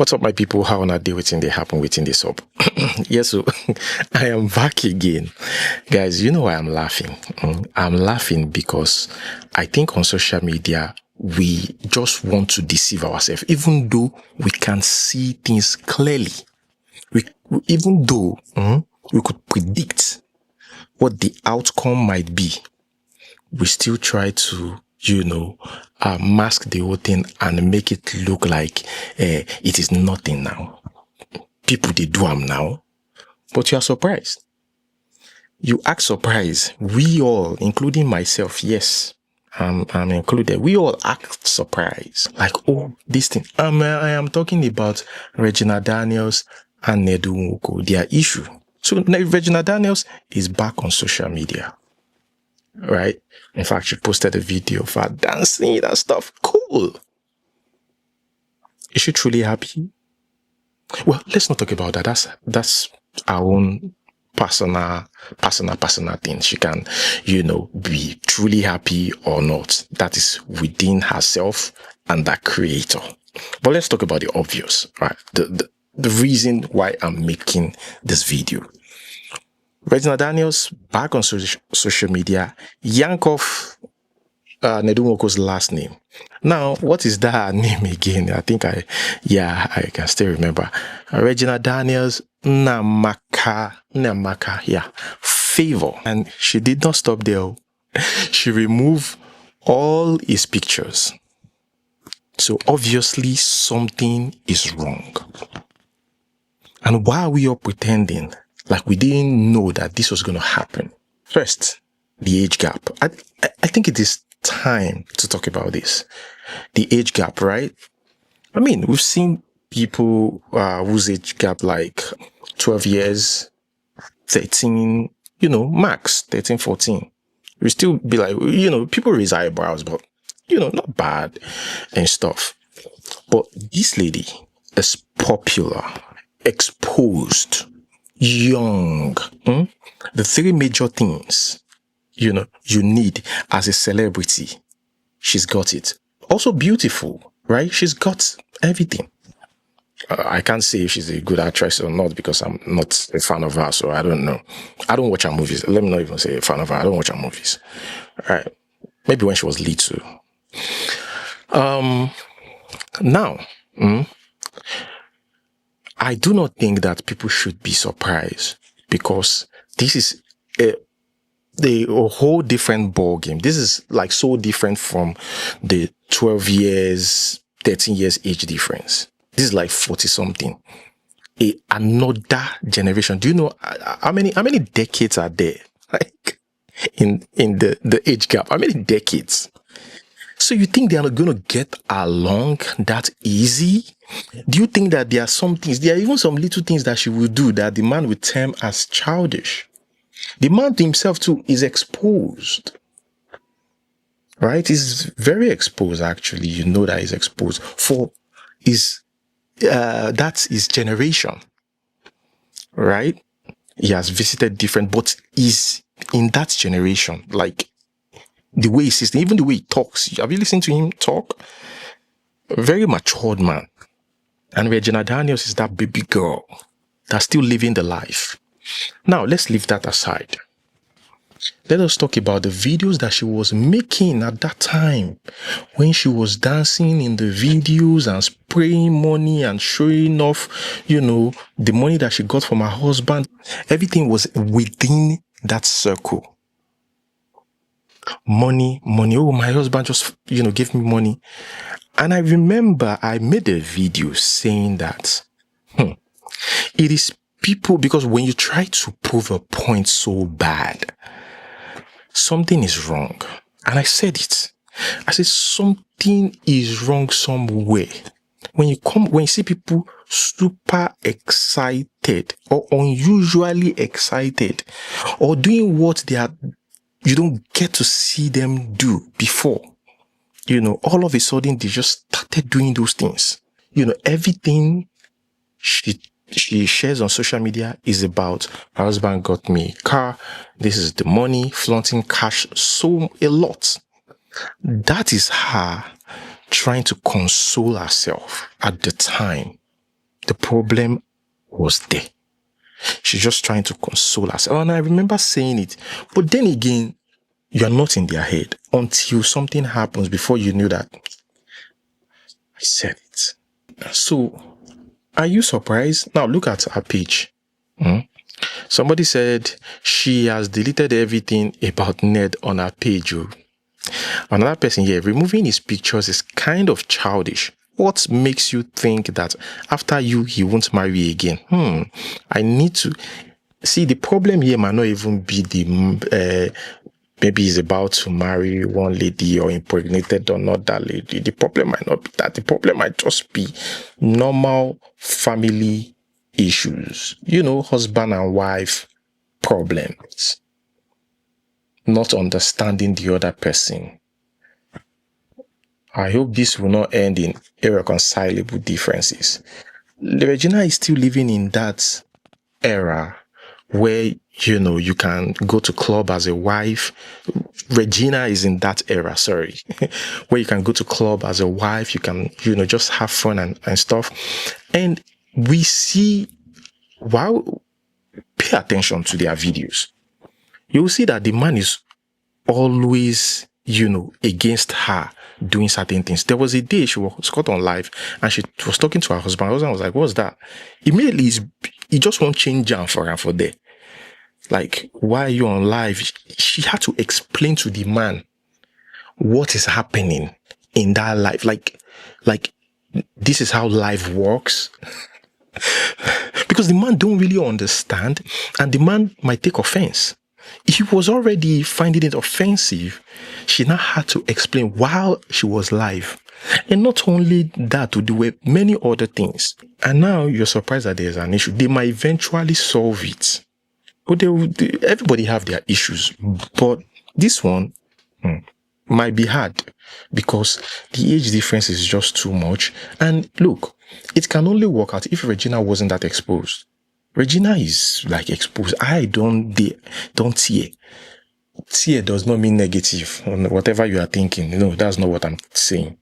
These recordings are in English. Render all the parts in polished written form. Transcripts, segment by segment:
What's up, my people? How on a day waiting they happen waiting this up? Yes, so I am back again. Guys, you know why I'm laughing? I'm laughing because I think on social media, we just want to deceive ourselves, even though we can see things clearly. Even though we could predict what the outcome might be, we still try to mask the whole thing and make it look like it is nothing now. People, they do them now. But you are surprised. You act surprised. We all, including myself, yes, I'm included. We all act surprised. Like, oh, this thing. I am talking about Regina Daniels and Nedumoko, their issue. So Regina Daniels is back on social media. Right? In fact, she posted a video of her dancing and stuff. Cool. Is she truly happy? Well, let's not talk about that. That's our own personal thing. She can, be truly happy or not. That is within herself and that creator. But let's talk about the obvious, right? The reason why I'm making this video. Regina Daniels back on social media, yank off Nedumoko's last name. Now, what is that name again? I think I can still remember. Regina Daniels Namaka, Favor. And she did not stop there. She removed all his pictures. So obviously something is wrong. And why are we all pretending like we didn't know that this was going to happen? First, the age gap. I think it is time to talk about this. The age gap, right? I mean, we've seen people whose age gap like 12 years, 13, max 13, 14. We still be like, people raise eyebrows, but, not bad and stuff. But this lady is popular, exposed, young. The three major things, you need as a celebrity. She's got it. Also beautiful, right? She's got everything. I can't say if she's a good actress or not because I'm not a fan of her, so I don't know. I don't watch her movies. Let me not even say a fan of her. I don't watch her movies. All right. Maybe when she was little. Now, I do not think that people should be surprised because this is a whole different ball game. This is like so different from the 12 years, 13 years age difference. This is like 40 something. Another generation. Do you know how many decades are there? Like in the age gap. How many decades? So you think they are not going to get along that easy? Do you think that there are some things, there are even some little things that she will do that the man will term as childish? The man himself too is exposed. Right? He's very exposed actually. You know that he's exposed for that's his generation. Right? He has visited different, but he's in that generation. Like the way he says, even the way he talks. Have you listened to him talk? A very matured man. And Regina Daniels is that baby girl that's still living the life. Now, let's leave that aside. Let us talk about the videos that she was making at that time when she was dancing in the videos and spraying money and showing off, the money that she got from her husband. Everything was within that circle. Money. Oh, my husband just, gave me money. And I remember I made a video saying that it is people, because when you try to prove a point so bad, something is wrong. And I said it. I said something is wrong somewhere. When you see people super excited or unusually excited or doing what you don't get to see them do before. All of a sudden they just started doing those things. Everything she shares on social media is about her husband got me a car. This is the money, flaunting cash a lot. That is her trying to console herself at the time. The problem was there. She's just trying to console herself. Oh, and I remember saying it. But then again, you're not in their head until something happens before you knew that I said it. So, are you surprised? Now, look at her page. Somebody said she has deleted everything about Ned on her page. Another person here, removing his pictures is kind of childish. What makes you think that after you, he won't marry again? I need to see. The problem here might not even be the maybe he's about to marry one lady or impregnated or not that lady. The problem might not be that. The problem might just be normal family issues. Husband and wife problems. Not understanding the other person. I hope this will not end in irreconcilable differences. Regina is still living in that era where, you can go to club as a wife. Regina is in that era, where you can go to club as a wife. You can, just have fun and stuff. And we see, pay attention to their videos. You will see that the man is always, against her doing certain things. There was a day she was caught on live and she was talking to her husband. Her husband was like, what's that? Immediately, he just won't change jam for her for there. Like, why are you on live? She had to explain to the man what is happening in that life. Like, this is how life works. Because the man don't really understand and the man might take offense. He was already finding it offensive. She now had to explain while she was live. And not only that, to do with many other things. And now you're surprised that there's an issue. They might eventually solve it. But everybody have their issues. But this one might be hard because the age difference is just too much. And look, it can only work out if Regina wasn't that exposed. Regina is like exposed. I don't tear. Tear does not mean negative on whatever you are thinking. No, that's not what I'm saying.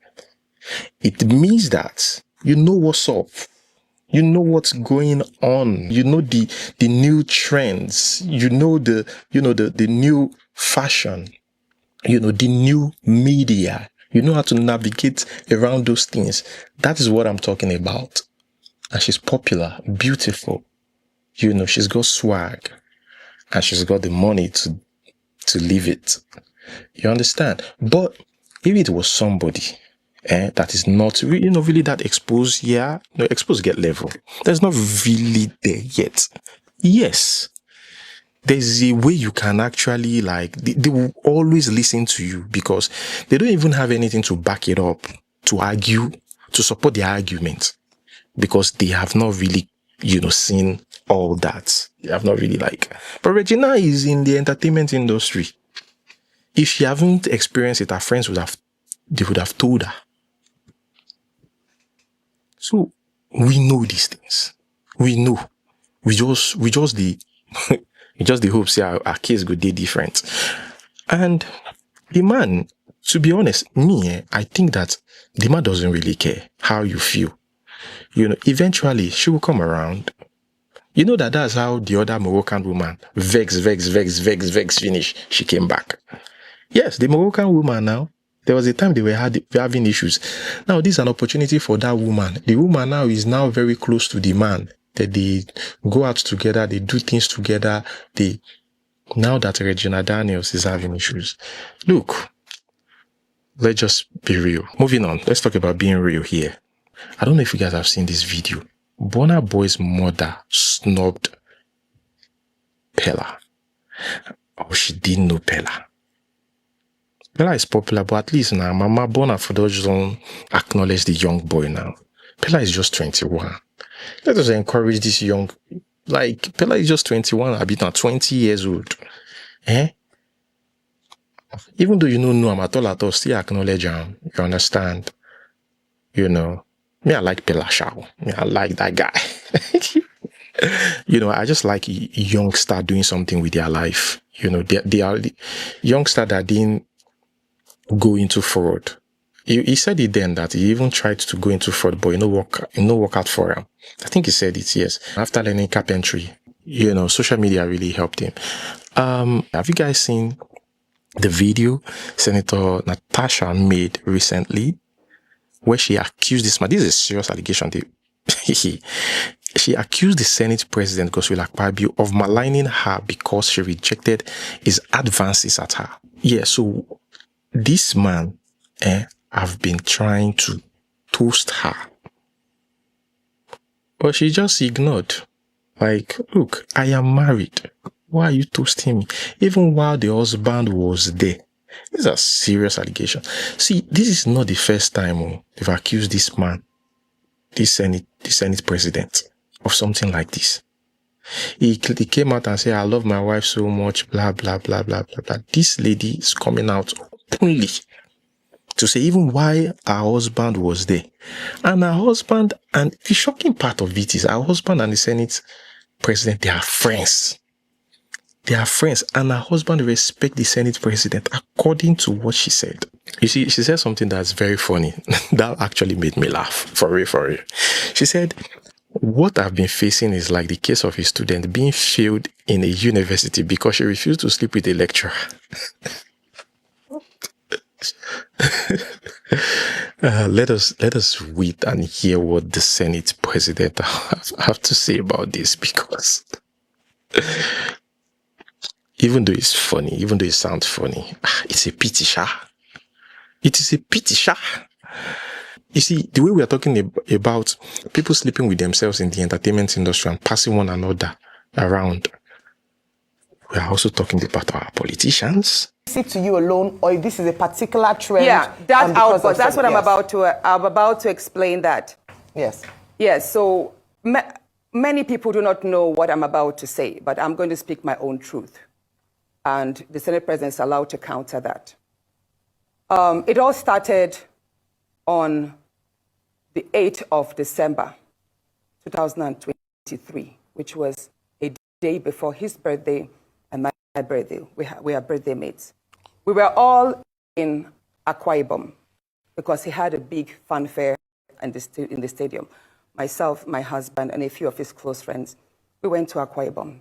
It means that you know what's up. You know what's going on. You know the new trends. You know the new fashion. You know the new media. You know how to navigate around those things. That is what I'm talking about. And she's popular, beautiful. She's got swag and she's got the money to live it. You understand? But if it was somebody that is not really that exposed, exposed get level. There's not really there yet. Yes, there's a way you can actually they will always listen to you because they don't even have anything to back it up, to argue, to support their argument because they have not really seen all that. They have not really but Regina is in the entertainment industry. If she haven't experienced it, her friends would have told her. So we know these things. We know. We just the we just the hope say our case go day different. And the man, to be honest, I think that the man doesn't really care how you feel. Eventually she will come around. That's how the other Moroccan woman vex finish. She came back. Yes, the Moroccan woman now. There was a time they were having issues. Now, this is an opportunity for that woman. The woman now is now very close to the man. That they go out together, they do things together. Now that Regina Daniels is having issues. Look, let's just be real. Moving on, let's talk about being real here. I don't know if you guys have seen this video. Burna Boy's mother snubbed Peller. Oh, she didn't know Peller. Peller is popular, but at least now, Mama Burna for those don't acknowledge the young boy now. Peller is just 21. Let us encourage this young, Peller is just 21, a bit now 20 years old. Even though you don't know him at all, still acknowledge him. You understand? Me, I like Peller Shao. Me, I like that guy. I just like a youngster doing something with their life. They are the youngster that didn't go into fraud. he said it then that he even tried to go into fraud, but work out for him. I think he said it, yes. After learning carpentry, social media really helped him. Have you guys seen the video Senator Natasha made recently, where she accused this man? This is a serious allegation. She accused the Senate President, Godswill Akpabio, of maligning her because she rejected his advances at her. Yeah, so this man have been trying to toast her, but she just ignored. Like, look, I am married. Why are you toasting me? Even while the husband was there. These are serious allegations. See, this is not the first time they've accused this man, this Senate President, of something like this. He came out and said, I love my wife so much, blah, blah, blah, blah, blah, blah. This lady is coming out openly to say even why her husband was there. And her husband, and the shocking part of it is her husband and the Senate President, they are friends. They are friends, and her husband respects the Senate President according to what she said. You see, she said something that's very funny. That actually made me laugh. For real. She said, what I've been facing is like the case of a student being failed in a university because she refused to sleep with a lecturer. Let us wait and hear what the Senate President have to say about this, because even though it's funny, even though it sounds funny, it's a pity, sha. It is a pity, sha. You see, the way we are talking about people sleeping with themselves in the entertainment industry and passing one another around, we are also talking about our politicians. It to you alone, or if this is a particular trend? Yeah, that's output. That's what I'm about to explain that. Yes. Yes. So many people do not know what I'm about to say, but I'm going to speak my own truth, and the Senate President is allowed to counter that. It all started on the 8th of December, 2023, which was a day before his birthday and my birthday. We are birthday mates. We were all in Akwa Ibom because he had a big fanfare in the stadium. Myself, my husband, and a few of his close friends, we went to Akwa Ibom.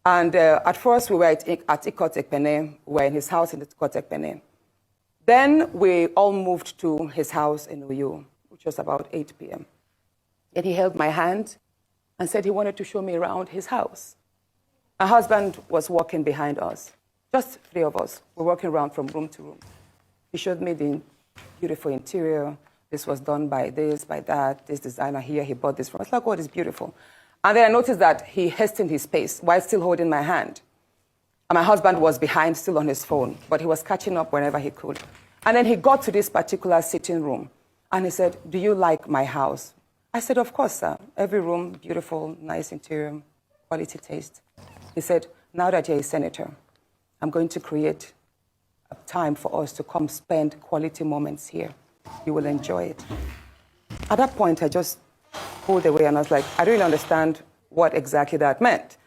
And at first, we were at Ikot Ekpene. We were in his house in Ikot Ekpene. Then we all moved to his house in Uyo, which was about 8 p.m. And he held my hand and said he wanted to show me around his house. My husband was walking behind us, just three of us. We're walking around from room to room. He showed me the beautiful interior. This was done by this, by that, this designer here, he bought this from. I was like, oh, it's beautiful. And then I noticed that he hastened his pace while still holding my hand. And my husband was behind, still on his phone, but he was catching up whenever he could. And then he got to this particular sitting room, and he said, do you like my house? I said, of course, sir. Every room, beautiful, nice interior, quality taste. He said, now that you're a senator, I'm going to create a time for us to come spend quality moments here. You will enjoy it. At that point, I just pulled away, and I was like, I don't really understand what exactly that meant.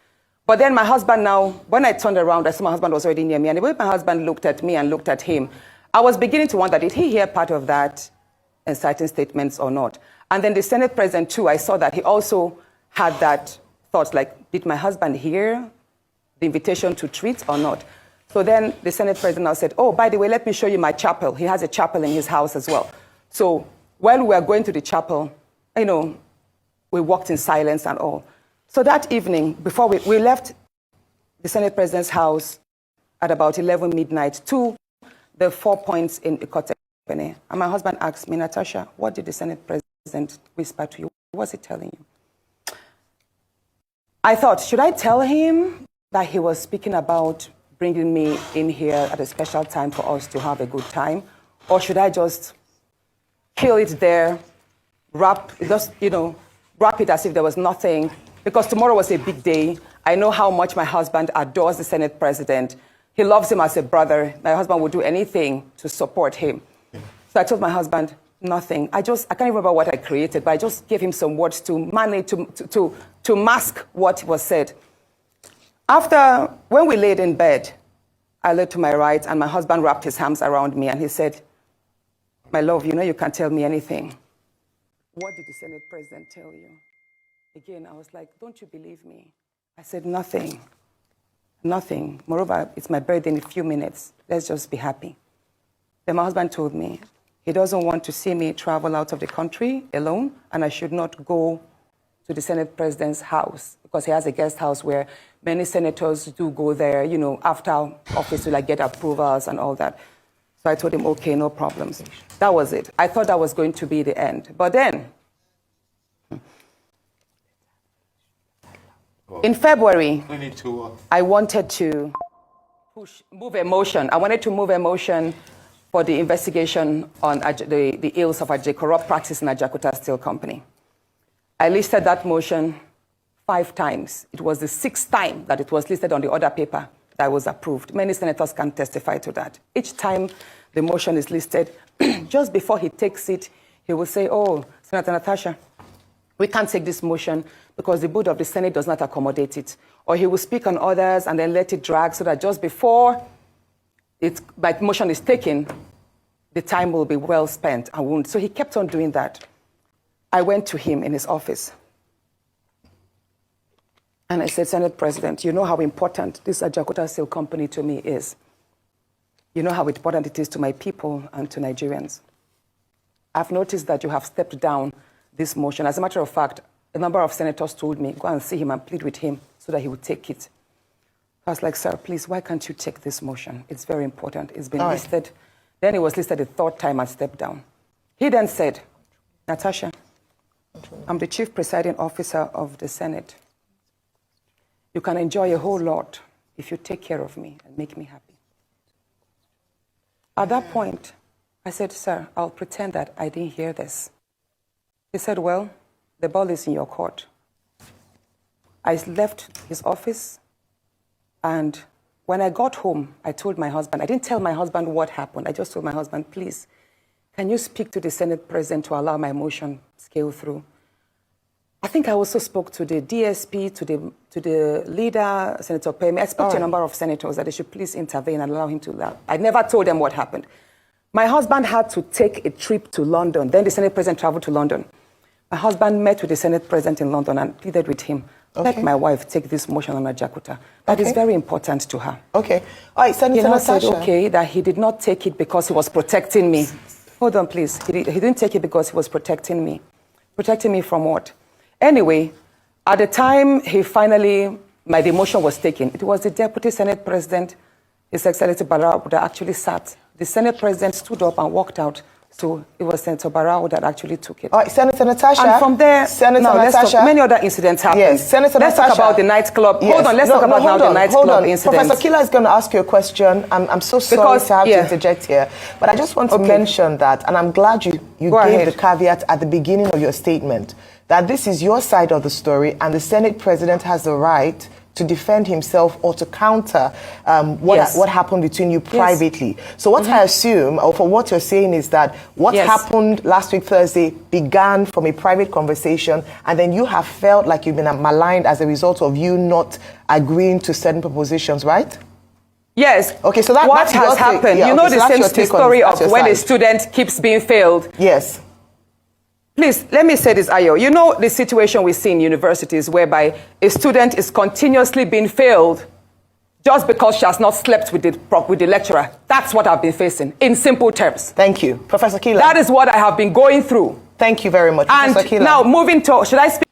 But then my husband now, when I turned around, I saw my husband was already near me. And the way my husband looked at me and looked at him, I was beginning to wonder, did he hear part of that inciting statements or not? And then the Senate President, too, I saw that he also had that thought, like, did my husband hear the invitation to treat or not? So then the Senate President now said, oh, by the way, let me show you my chapel. He has a chapel in his house as well. So while we were going to the chapel, we walked in silence and all. So that evening, before we left the Senate President's house at about 11 midnight to the 4 points in Ikot Ekpene. And my husband asked me, Natasha, what did the Senate President whisper to you? What was he telling you? I thought, should I tell him that he was speaking about bringing me in here at a special time for us to have a good time? Or should I just kill it there, wrap it as if there was nothing? Because tomorrow was a big day. I know how much my husband adores the Senate President. He loves him as a brother. My husband would do anything to support him. So I told my husband, nothing. I can't remember what I created, but I just gave him some words to manage, to mask what was said. When we laid in bed, I looked to my right, and my husband wrapped his arms around me, and he said, my love, you know you can't tell me anything. What did the Senate president tell you? Again, I was like, don't you believe me? I said, nothing. Nothing. Moreover, it's my birthday in a few minutes. Let's just be happy. Then my husband told me he doesn't want to see me travel out of the country alone, and I should not go to the Senate president's house because he has a guest house where many senators do go there, you know, after office to like get approvals and all that. So I told him, okay, no problems. That was it. I thought that was going to be the end. But then, in February, I wanted to move a motion. I wanted to move a motion for the investigation on the ills of a corrupt practice in Ajakuta Steel Company. I listed that motion 5 times. It was the 6th time that it was listed on the order paper that was approved. Many senators can testify to that. Each time the motion is listed, just before he takes it, he will say, oh, Senator Natasha, we can't take this motion because the board of the Senate does not accommodate it. Or he will speak on others and then let it drag so that just before my motion is taken, the time will be well spent. So he kept on doing that. I went to him in his office. And I said, Senate President, you know how important this Ajakuta Steel Company to me is. You know how important it is to my people and to Nigerians. I've noticed that you have stepped down this motion. As a matter of fact, a number of senators told me, go and see him and plead with him so that he would take it. I was like, sir, please, why can't you take this motion? It's very important. It's been listed. Then it was listed the 3rd time and stepped down. He then said, Natasha, I'm the chief presiding officer of the Senate. You can enjoy a whole lot if you take care of me and make me happy. At that point, I said, sir, I'll pretend that I didn't hear this. He said, well, the ball is in your court. I left his office, and when I got home, I told my husband, I didn't tell my husband what happened. I just told my husband, please, can you speak to the Senate president to allow my motion scale through? I think I also spoke to the DSP, to the leader, Senator Pemi. I spoke to a number of senators that they should please intervene and allow him to allow. I never told them what happened. My husband had to take a trip to London. Then the Senate president traveled to London. My husband met with the Senate president in London and pleaded with him, let my wife take this motion on Ajakuta. That is very important to her. Okay. All right, Senator Natasha. He said, okay, that he did not take it because he was protecting me. Hold on, please. He didn't take it because he was protecting me. Protecting me from what? Anyway, at the time my demotion was taken, it was the Deputy Senate President, His Excellency Barao, that actually sat. The Senate President stood up and walked out. So it was Senator Barao that actually took it. All right, Senator Natasha. And from there, many other incidents happened. Yes, Senator Let's Natasha. talk about the nightclub. Yes. Hold on, let's talk about the nightclub incident. Professor Kila is going to ask you a question. I'm so sorry to have to interject here. But I just want to mention that, and I'm glad you gave the caveat at the beginning of your statement, that this is your side of the story, and the Senate President has the right to defend himself or to counter what happened between you privately. So what I assume, or for what you're saying, is that what happened last week Thursday began from a private conversation, and then you have felt like you've been maligned as a result of you not agreeing to certain propositions, right? Yes. Okay, so what has happened? Yeah, you know the story of when a student keeps being failed. Yes. Please, let me say this, Ayo. You know the situation we see in universities whereby a student is continuously being failed just because she has not slept with the lecturer. That's what I've been facing, in simple terms. Thank you. Professor Kila. That is what I have been going through. Thank you very much, and Professor Kila. Now, moving to, should I speak?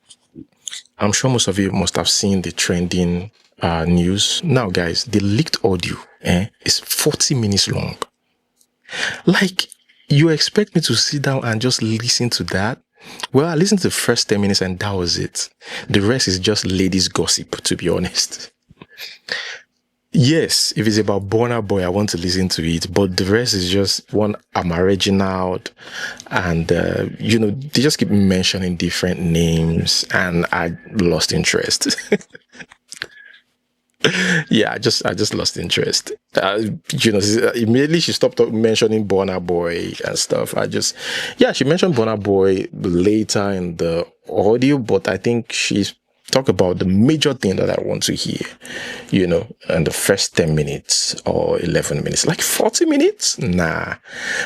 I'm sure most of you must have seen the trending news. Now, guys, the leaked audio is 40 minutes long. Like, you expect me to sit down and just listen to that? Well, I listened to the first 10 minutes and that was it. The rest is just ladies' gossip, to be honest. Yes, if it's about Burna Boy, I want to listen to it, but the rest is just one Regina, and they just keep mentioning different names, and I lost interest. Yeah, I just lost interest. Immediately she stopped mentioning Burna Boy and stuff. She mentioned Burna Boy later in the audio, but I think she's talk about the major thing that I want to hear, you know, in the first 10 minutes or 11 minutes, like 40 minutes. Nah,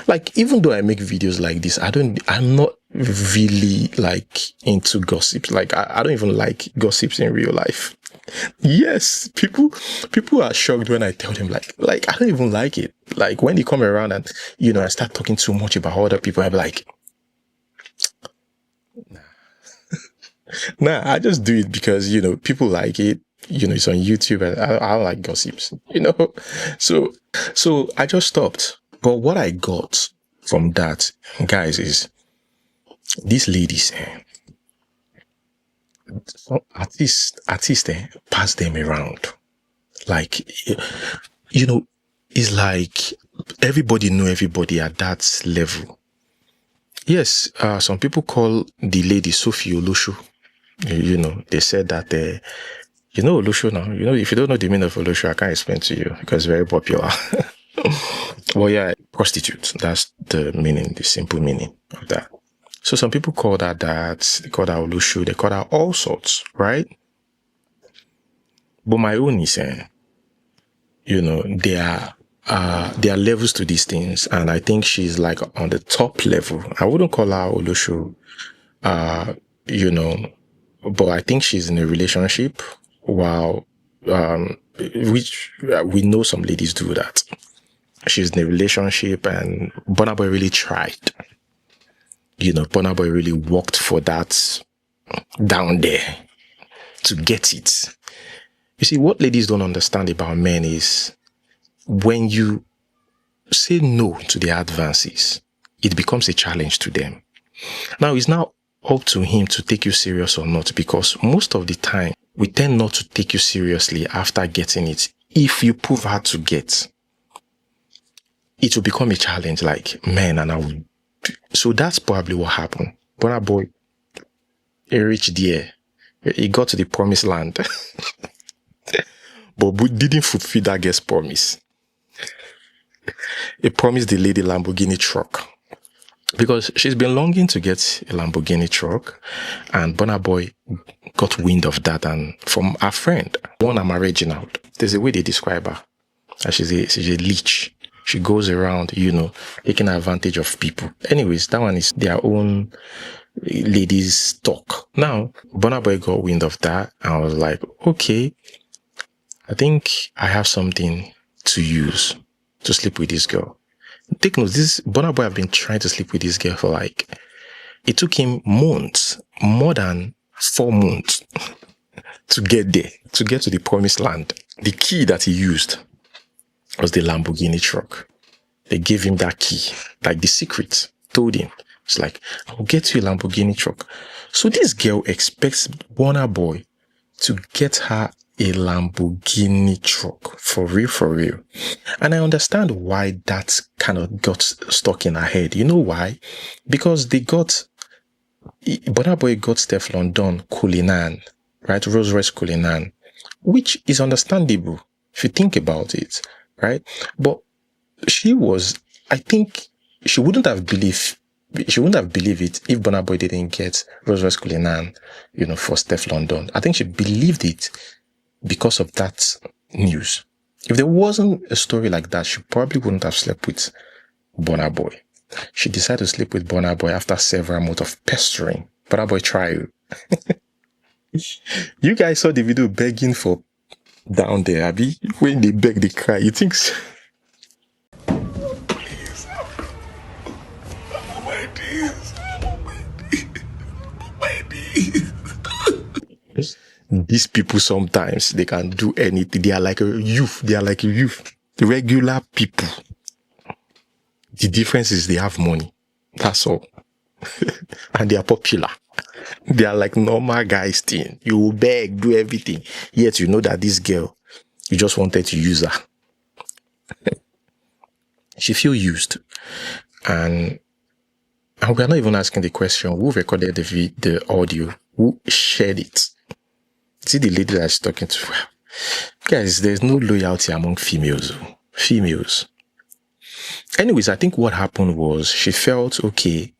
like, even though I make videos like this, I'm not really like into gossip. Like, I don't even like gossips in real life. Yes, people are shocked when I tell them like I don't even like it. Like, when they come around and, you know, I start talking too much about other people, I'm like, nah, I just do it because, you know, people like it. You know, it's on YouTube, and I like gossips, you know. So I just stopped. But what I got from that, guys, is these ladies, artists, pass them around. Like, you know, it's like everybody know everybody at that level. Yes, some people call the lady Sophie Olosho. You know, they said that, you know, Olosho now. You know, if you don't know the meaning of Olosho, I can't explain to you because it's very popular. Well, yeah, prostitute. That's the meaning, the simple meaning of that. So some people call that, they call that Olosho, they call that all sorts, right? But my own is, you know, there are levels to these things, and I think she's like on the top level. I wouldn't call her Olosho, you know, but I think she's in a relationship. While, which we know some ladies do that. She's in a relationship, and Burna Boy really tried. You know, Burna Boy really worked for that down there to get it. You see, what ladies don't understand about men is when you say no to their advances, it becomes a challenge to them. Now, it's now up to him to take you serious or not, because most of the time, we tend not to take you seriously after getting it. If you prove hard to get, it will become a challenge, like, man, and I will. So that's probably what happened. Burna Boy, he reached there. He got to the promised land. But didn't fulfill that girl's promise. He promised the lady Lamborghini truck. Because she's been longing to get a Lamborghini truck, and Burna Boy got wind of that, and from her friend, one I'm Regina. There's a way they describe her. She's a leech. She goes around, you know, taking advantage of people. Anyways, that one is their own ladies' talk. Now, Burna Boy got wind of that, and I was like, okay, I think I have something to use to sleep with this girl. Take note, this Burna Boy have been trying to sleep with this girl for like, it took him months, more than 4 months to get there, to get to the promised land. The key that he used was the Lamborghini truck. They gave him that key, like the secret, told him. It's like, I'll get you a Lamborghini truck. So this girl expects Burna Boy to get her a Lamborghini truck, for real. And I understand why that kind of got stuck in her head. You know why? Because Burna Boy got Stefflon Don Cullinan, right? Rolls Royce Cullinan, which is understandable if you think about it, right? But I think she wouldn't have believed it if Burna Boy didn't get Rolls Royce Cullinan, you know, for Stefflon Don. I think she believed it because of that news. If there wasn't a story like that, she probably wouldn't have slept with Burna Boy. She decided to sleep with Burna Boy after several months of pestering. Burna Boy tried. You guys saw the video begging for down there, Abby? When they beg, they cry. You think so? These people, sometimes they can do anything. They are like a youth. The regular people. The difference is they have money. That's all. And they are popular. They are like normal guys thing. You will beg, do everything. Yet you know that this girl, you just wanted to use her. She feel used. And we're not even asking the question, who recorded the audio? Who shared it? See the lady that's talking to? Guys, there's no loyalty among females. Anyways, I think what happened was she felt, okay,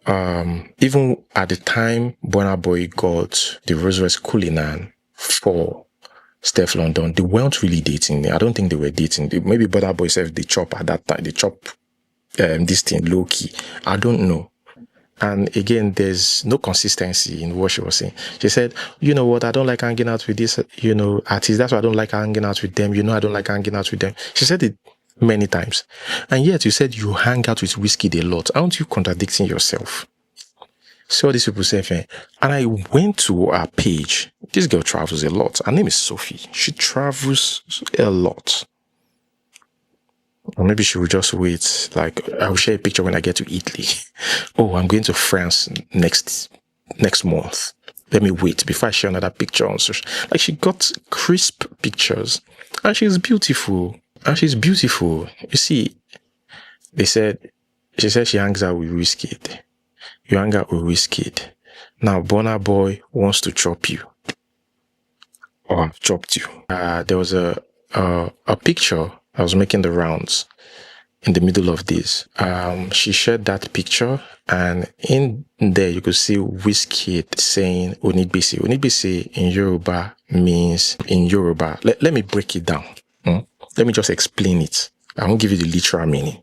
even at the time Burna Boy got the Rose Cullinan for Steph London, they weren't really dating. I don't think they were dating. Maybe Burna Boy said they chop at that time. They chop this thing low key. I don't know. And again, there's no consistency in what she was saying. She said, you know what, I don't like hanging out with this, artist. That's why I don't like hanging out with them. I don't like hanging out with them. She said it many times. And yet you said you hang out with Wizkid a lot. Aren't you contradicting yourself? So these people say, and I went to her page. This girl travels a lot. Her name is Sophie. She travels a lot. Or maybe she will just wait. Like, I'll share a picture when I get to Italy. Oh, I'm going to France next month. Let me wait before I share another picture on social. Like, she got crisp pictures. And she's beautiful. You see, she said she hangs out with Wizkid. You hang out with Wizkid. Now, Burna Boy wants to chop you. Or I've chopped you. There was a picture I was making the rounds in the middle of this. She shared that picture, and in there you could see Wizkid saying Onigbese. Onigbese in Yoruba means in Yoruba. Let me break it down. Let me just explain it. I won't give you the literal meaning.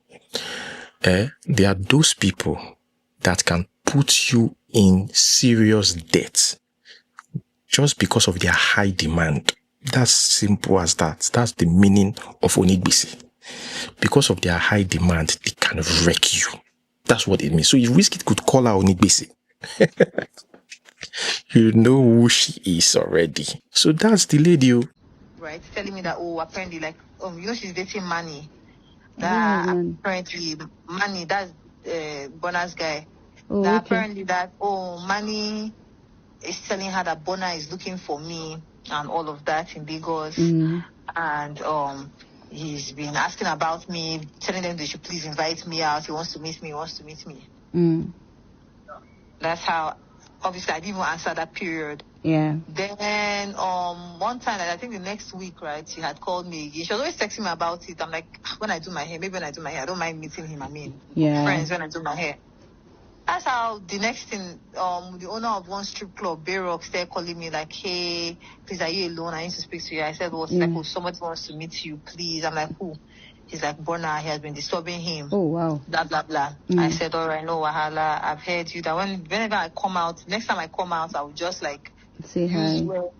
There are those people that can put you in serious debt just because of their high demand. That's simple as that. That's the meaning of Onigbese. Because of their high demand, they can wreck you. That's what it means. So if Wizkid could call her Onigbese, you know who she is already. So that's the lady. Right, telling me that, apparently, she's dating Manny. That apparently, Manny, that's Burna's guy. Apparently Manny is telling her that Burna is looking for me and all of that in Lagos. And he's been asking about me, telling them they should please invite me out. He wants to meet me. That's how, obviously, I didn't even answer that period. Yeah. Then one time, I think the next week, right, she had called me again. She was always texting me about it. I'm like, when I do my hair, I don't mind meeting him. Friends when I do my hair. That's how the next thing, the owner of one strip club, Bayrock, started calling me like, hey, please, are you alone? I need to speak to you. I said, well, like, somebody wants to meet you, please. I'm like, who? He's like, Burna, he has been disturbing him. Oh, wow. Blah, blah, blah. I said, all right, no wahala. I've heard you that whenever I come out, next time I come out, I will just like say hi. One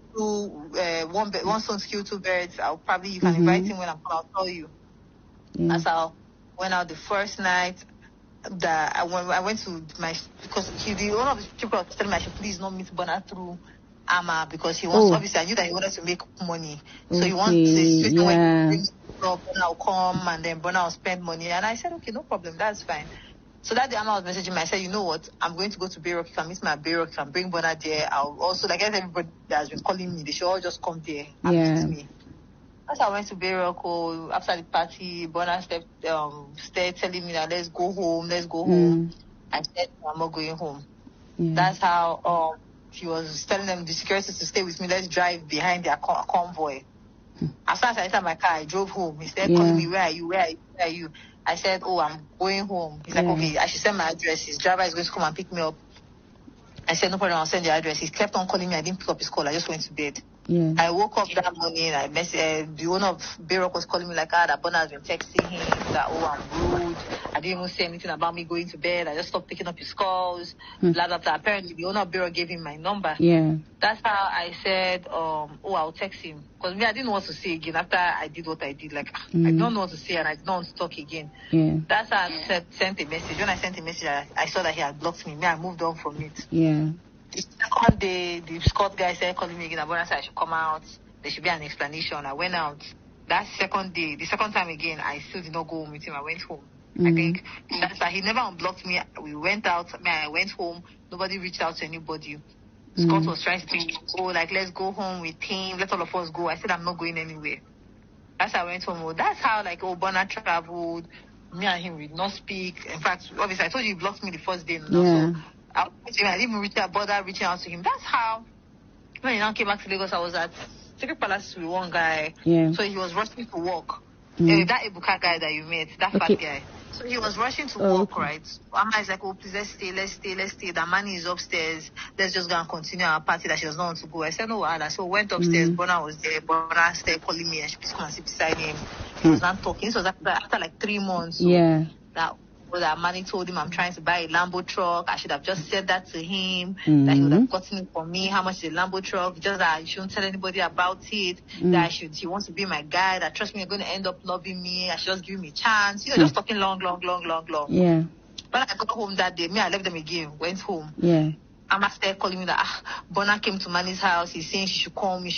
stone kill two birds. You can invite him when I come out, I'll tell you. That's how I went out the first night. That I went to because the owner of the strip club was telling me I should please not meet Burna through Ama, because he wants, obviously I knew that he wanted to make money. So he wants the situation when he brings the club, Burna will come and then Burna will spend money. And I said, okay, no problem, that's fine. So that day Ama was messaging me. I said, you know what, I'm going to go to Bayrock. You can meet me at Bayrock, you can bring Burna there. I'll also, like everybody that has been calling me, they should all just come there and meet me. As I went to Bayrock, after the party, Burna started telling me that let's go home. I said, I'm not going home. That's how he was telling them, the security, to stay with me. Let's drive behind their convoy. As soon as I entered my car, I drove home. He started calling me, where are you? I said, I'm going home. He's like, okay, I should send my address. His driver is going to come and pick me up. I said, no problem, I'll send the address. He kept on calling me. I didn't pick up his call. I just went to bed. I woke up that morning. I messaged, the owner of Bayrock was calling me like, that Burna has been texting him that, I'm rude. I didn't even say anything about me going to bed. I just stopped picking up his calls. Blah, blah, blah. Apparently, the owner of Bayrock gave him my number. That's how I said, I'll text him. Because I didn't know what to say again after I did what I did. Like, I don't know what to say and I don't want to talk again. That's how I sent a message. When I sent a message, I saw that he had blocked me. I moved on from it. The second day, the Scott guy started calling me again. I said I should come out. There should be an explanation. I went out. That second day, the second time again, I still did not go home with him. I went home. I think that's that he never unblocked me. We went out. I went home. Nobody reached out to anybody. Scott was trying to let's go home with him. Let all of us go. I said, I'm not going anywhere. That's how I went home. That's how Burna traveled. Me and him did not speak. In fact, obviously, I told you he blocked me the first day. So I didn't even bother reaching out to him. That's how, when he now came back to Lagos, I was at Secret Palace with one guy. So he was rushing to work. That Ebuka guy that you met, that fat guy. So he was rushing to work, right? Amma is like, oh, please, let's stay. The money is upstairs. Let's just go and continue our party that she does not want to go. I said, no, Ada. So went upstairs. Burna was there. Burna started calling me and she please come and sit beside him. He was not talking. This was after like 3 months. So that money told him I'm trying to buy a Lambo truck. I should have just said that to him, that he would have gotten it for me. How much is a Lambo truck? Just that I shouldn't tell anybody about it. That he wants to be my guy. That trust me, you're going to end up loving me. I should just give me a chance. Just talking long. Yeah. When I got home that day, I left them again. Went home. Yeah. I'm after calling me that Burna came to Manny's house. He's saying she should call me.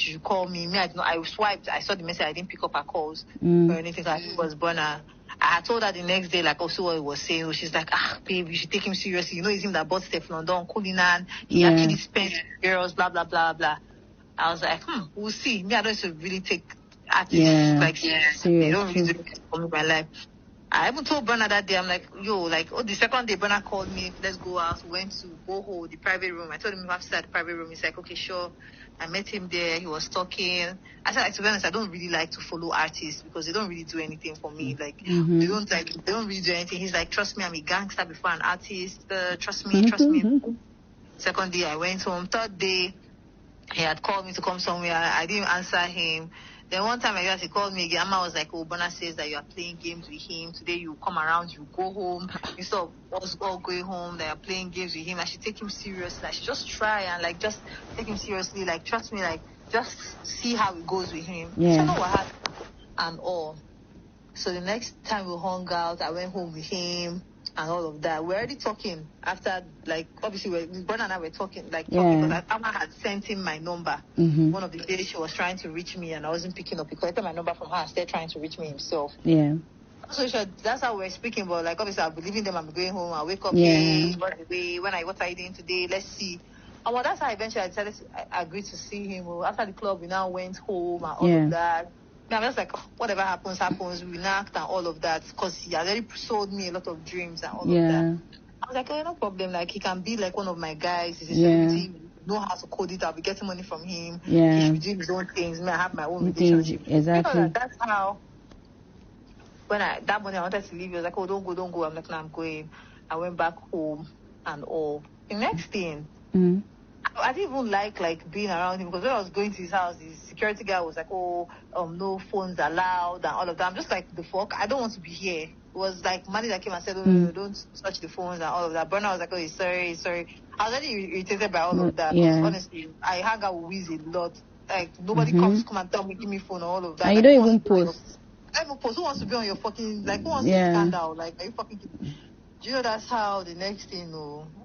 Me, I didn't know. I swiped. I saw the message. I didn't pick up her calls or anything. I think it was Burna. I told her the next day, like, also what he was saying. She's like, babe, you should take him seriously. It's him that bought Steph London, Kulinan. He actually spent girls, blah, blah, blah, blah. I was like, we'll see. Me, I don't really take artists like they don't really do it for me in my life. I even told Burna that day, I'm like, the second day Burna called me, let's go out. We went to Boho, the private room. I told him we have to start the private room. He's like, okay, sure. I met him there. He was talking. I said, to be honest, I don't really like to follow artists because they don't really do anything for me. Like, they don't really do anything. He's like, trust me, I'm a gangster before an artist. Trust me. Second day, I went home. Third day, he had called me to come somewhere. I didn't answer him. Then one time I guess he called me again. Amma was like, oh, Burna says that you are playing games with him. Today you come around, you go home. Instead of us all going home, they are playing games with him. I should take him seriously. I should just try and like just take him seriously. Like trust me, like just see how it goes with him. Yeah. So I know what happened and all. So the next time we hung out, I went home with him and all of that. We're already talking after, like, obviously, Burna and I were talking because Amma had sent him my number. One of the days she was trying to reach me and I wasn't picking up. He collected my number from her and started trying to reach me himself. Yeah. So that's how we're speaking, but like, obviously, I'll be leaving them, I'm going home, I'll wake up, hey, what are you doing today? Let's see. And well, that's how eventually I decided I agreed to see him. After the club, we now went home and all of that. I'm just like, whatever happens. We knocked and all of that because he had already sold me a lot of dreams and all of that. I was like, oh, no problem. Like, he can be like one of my guys. He's a celebrity. Know how to code it. I'll be getting money from him. He should be doing his own things. I have my own relationship. Exactly. That's how. That morning I wanted to leave, he was like, oh, don't go. I'm like, no, I'm going. I went back home and all. The next thing. I didn't even like being around him because when I was going to his house, the security guy was like, oh, no phones allowed and all of that. I'm just like, the fuck? I don't want to be here. It was like money that came and said, oh, no, don't touch the phones and all of that. Burna was like, oh, sorry. I was already irritated by all of that. Honestly, I hang out with Wiz a lot. Like, nobody comes to come and tell me, give me phone and all of that. And like, you don't even post. I don't even post. Who wants to be on your fucking, like, who wants to stand out? Like, are you fucking kidding? Do you know that's how the next thing,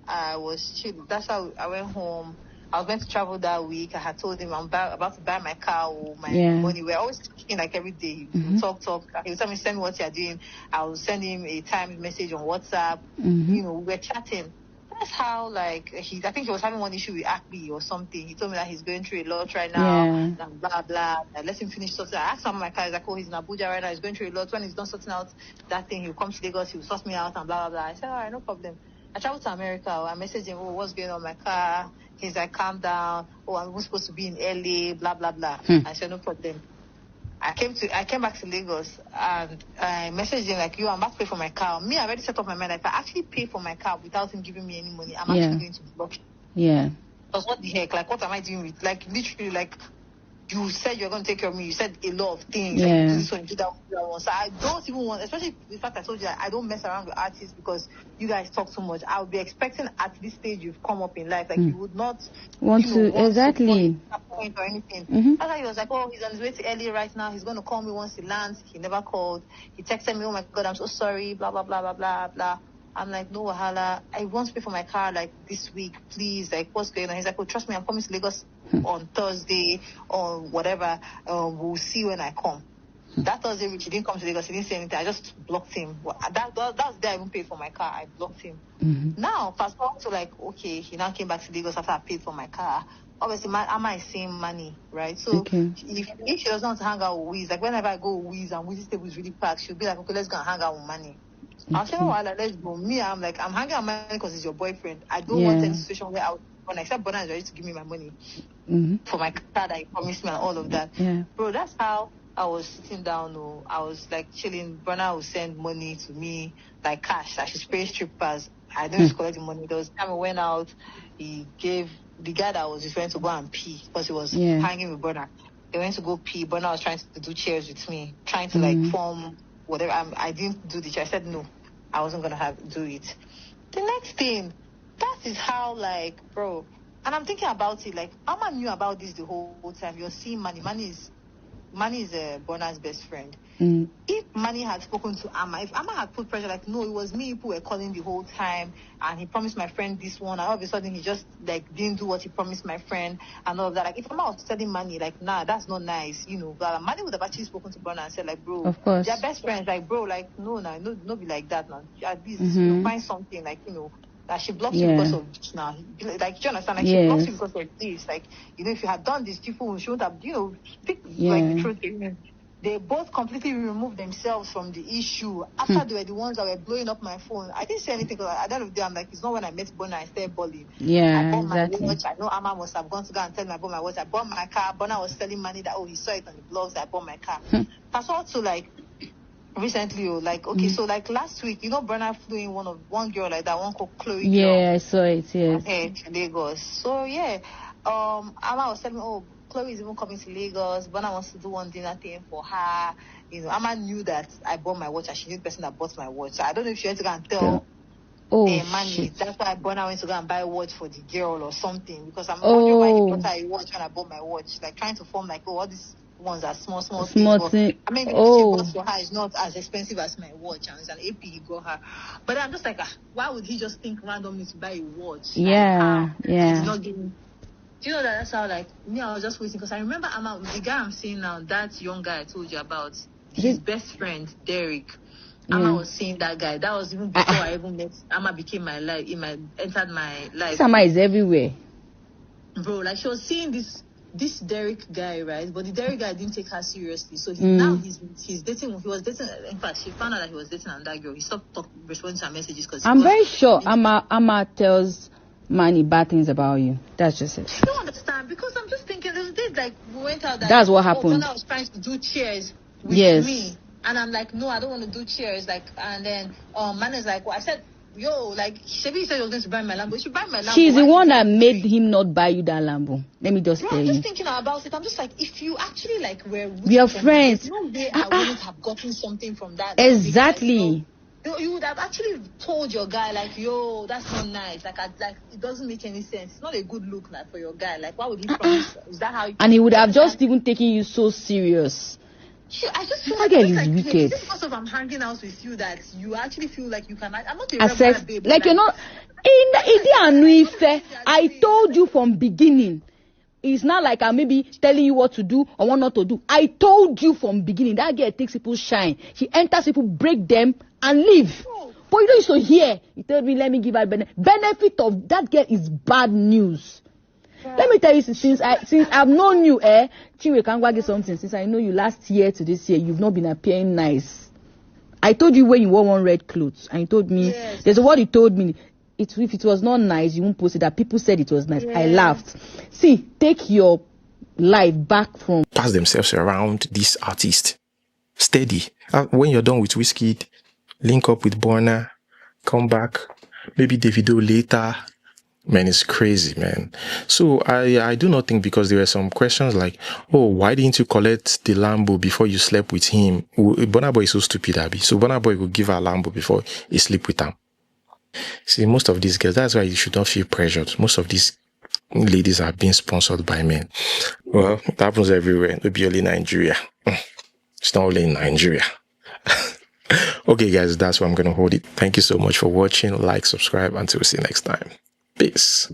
I was chill. That's how I went home. I was meant to travel that week. I had told him I'm about to buy my car or my money. We're always talking like every day. We talk. He would tell me, send me what you're doing. I will send him a timed message on WhatsApp. We were chatting. That's how, like, I think he was having one issue with Akpoti or something. He told me that he's going through a lot right now. And blah, blah. I let him finish sorting. I asked him my car. He's like, oh, he's in Abuja right now. He's going through a lot. When he's done sorting out that thing, he'll come to Lagos. He'll sort me out and blah, blah, blah. I said, all right, no problem. I traveled to America. I messaged him, oh, what's going on with my car? He's like, calm down. Oh, I'm supposed to be in LA, blah, blah, blah. I said, no problem. I came back to Lagos and I messaged him like, I'm about to pay for my car. Me, I already set up my mind. If I actually pay for my car without him giving me any money, I'm actually going to block him. Yeah. Because what the heck? Like, what am I doing with? Like, literally, like, you said you're going to take care of me. You said a lot of things. Like, do this one, do that one. So I don't even want, especially the fact I told you that I don't mess around with artists because you guys talk so much. I would be expecting at this stage you've come up in life. Like, you would not want to exactly point or anything. That's why he was like, oh, he's on his way to LA right now. He's going to call me once he lands. He never called. He texted me, oh my God, I'm so sorry, blah, blah, blah, blah, blah, blah. I'm like, no, wahala. I want to pay for my car like this week, please. Like, what's going on? He's like, oh, trust me, I'm coming to Lagos on Thursday or whatever. We'll see when I come. That Thursday, which he didn't come to Lagos, he didn't say anything. I just blocked him. That was the day I even paid for my car. I blocked him. Now, fast forward to like, okay, he now came back to Lagos after I paid for my car. Obviously, Amma is saying money, right? So if she doesn't want to hang out with Wiz, like whenever I go with Wiz and Wiz's table is really packed, she'll be like, okay, let's go and hang out with money. I'll say, oh, let's go. Me, I'm like, I'm hanging out with money because he's your boyfriend. I don't want any situation where when I said Burna is ready to give me my money for my car that he promised me and all of that. Bro, that's how I was sitting down, I was like chilling. Burna would send money to me, like cash. I should pay strippers. I don't just collect the money. There was time I went out, he gave the guy that was referring to go and pee because he was hanging with Burna. They went to go pee. Burna was trying to do chairs with me, trying to like form whatever. I didn't do the chair. I said no, I wasn't gonna do it. The next thing, that is how like, bro. And I'm thinking about it, like, Amma knew about this the whole time. You're seeing Manny. Manny is Burna's best friend. If Manny had spoken to Amma, if Amma had put pressure, like, no, it was me who were calling the whole time, and he promised my friend this one, and all of a sudden he just, like, didn't do what he promised my friend, and all of that. Like, if Amma was telling Manny, like, nah, that's not nice, you know, but Manny would have actually spoken to Burna and said, like, bro, of course, they're best friends, like, bro, like, no, be like that, now. At least, you know, find something, like, you know, that she blocked you because of this now. Like, do you understand? Like, she blocked you because of this. Like, you know, if you had done this, people shouldn't have, you know, speak like the truth. They both completely removed themselves from the issue. After they were the ones that were blowing up my phone, I didn't say anything because at the end of the day, I'm like, it's not when I met Burna I started balling. I bought my watch. I know Amma must have gone to go and tell me I bought my watch. I bought my car. Burna was telling Manny that, oh, he saw it on the blogs. I bought my car. That's also like, recently, like, okay, so like last week, you know, Burna flew in one girl like that, one called Chloe. Yeah, I saw it, yes. Okay, to Lagos. So yeah, Amma was telling me, oh, Chloe is even coming to Lagos. Burna wants to do one dinner thing for her. You know, Amma knew that I bought my watch and she knew the person that bought my watch. So I don't know if she went to go and tell Manny. That's why Burna went to go and buy a watch for the girl or something. Because I'm wondering why he bought her a watch when I bought my watch. Like trying to form like, oh, all these ones are small things. I mean, the watch she bought for her is not as expensive as my watch, and it's an AP he got her. But I'm just like, why would he just think randomly to buy a watch? Yeah, like, he's not giving. Do you know that's how, like, me, I was just waiting because I remember the guy I'm seeing now, that young guy I told you about, his best friend, Derek. Amma was seeing that guy. That was even before I even met. Amma became my life. Entered my life. Amma is everywhere, bro. Like she was seeing this Derek guy, right? But the Derek guy didn't take her seriously. So now he's dating. He was dating. In fact, she found out that he was dating another girl. He stopped responding to her messages because I'm very sure Amma tells Manny bad things about you. That's just it. I don't understand because I'm just thinking those days like we went out. That's what happened. I was trying to do cheers with me, and I'm like, no, I don't want to do cheers. Like, and then man is like, well, I said, yo, like Shebi said he was going to buy my Lambo. You should buy my Lambo. She's the one that made him not buy you that Lambo. Let me just tell you. I'm just thinking about it. I'm just like, if you actually like were your friends, no way I wouldn't have gotten something from that. Exactly. You would have actually told your guy like, yo, that's not nice. Like, it doesn't make any sense. It's not a good look like for your guy. Like, why would he promise? Is that how? And he would have just even taken you so serious. I just feel that girl is wicked. Is it because of I'm hanging out with you that you actually feel like you can? I'm not a regular babe. Like you're not. I told you from beginning. It's not like I'm maybe telling you what to do or what not to do. I told you from beginning. That girl takes people's shine. She enters people, break them, and leave. But you know, so here he told me, let me give her benefit of that girl is bad news. Let me tell you, since I've known you, Chinwe Kangwa get something. Since I know you last year to this year, you've not been appearing nice. I told you when you wore one red clothes, and you told me there's a word you told me. If it was not nice, you won't post it. That people said it was nice. I laughed. See, take your life back from. Pass themselves around this artist. Steady. When you're done with Wizkid, link up with Burna, come back, maybe Davido later. Man, it's crazy, man. So I do not think, because there were some questions like, oh, why didn't you collect the Lambo before you slept with him? Burna Boy is so stupid, Abby. So Burna Boy would give her a Lambo before he sleep with her. See, most of these girls, that's why you should not feel pressured. Most of these ladies are being sponsored by men. Well, it happens everywhere. It'll be only Nigeria. It's not only in Nigeria. Okay, guys, that's where I'm going to hold it. Thank you so much for watching. Like, subscribe. Until we see you next time. Peace.